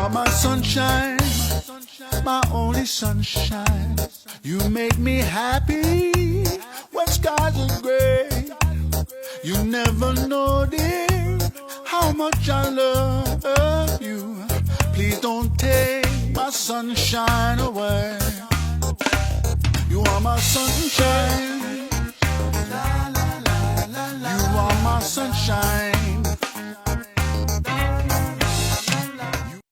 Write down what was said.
are my sunshine, my only sunshine. You make me happy when skies are gray. You never know, dear, how much I love you. Please don't take my sunshine away. You are my sunshine,